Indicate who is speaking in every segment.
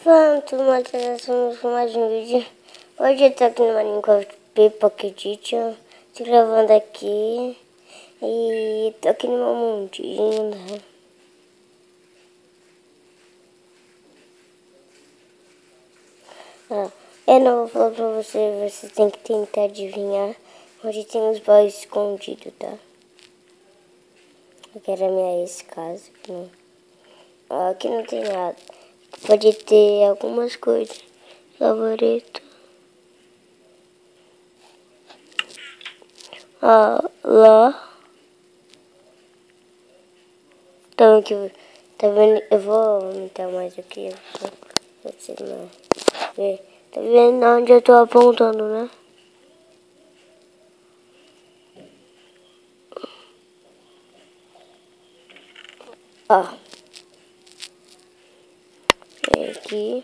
Speaker 1: Fala, turma, estamos com mais um vídeo. Hoje eu tô aqui no Minecraft Pocket Edition, tô gravando aqui e tô aqui no meu mundinho, né? Eu não vou falar pra você, você tem que tentar adivinhar onde tem os baús escondidos, tá? Eu quero a minha ex-casa. Aqui não tem nada. Pode ter algumas coisas. Favorito. Lá. Então, tá vendo? Eu vou aumentar mais aqui. Pra você não ver. Tá vendo onde eu tô apontando, né? Ó. Vem aqui.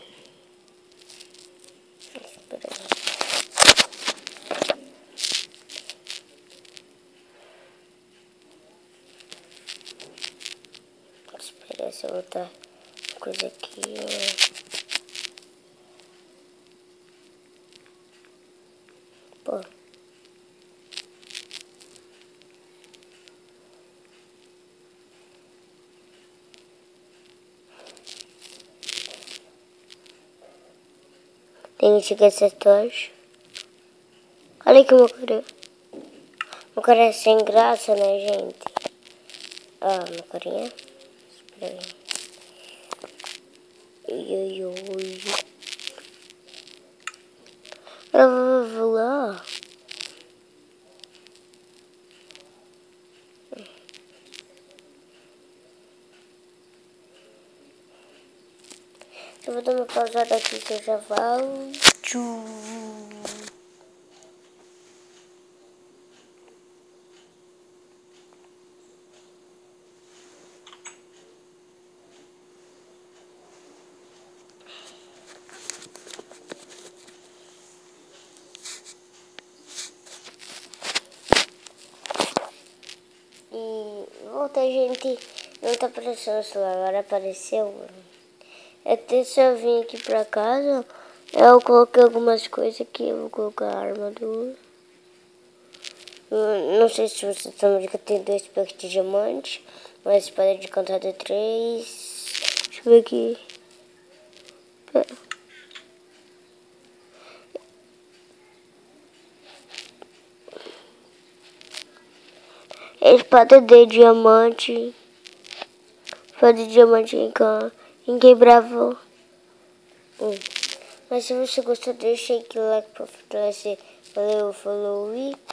Speaker 1: Espera aí. Espera se eu botar coisa aqui. Pô. Tem que chegar essa tocha. Olha que meu cara é sem graça, né, gente? Ó, meu carinha. Espera aí. Oi. Eu vou lá. Eu vou dar uma pausada aqui que eu já volto. E voltei, gente. Não tá aparecendo o celular, agora apareceu. Até se eu vim aqui pra casa, eu coloquei algumas coisas aqui. Eu vou colocar a armadura. Não sei se você está vendo que eu tenho 2 packs de diamante, mas espada de cantada é 3. Deixa eu ver aqui. Espada de diamante. Espada de diamante inquebrável. Mas se você gostou, deixa aí que like pra fortalecer. Valeu, falou e...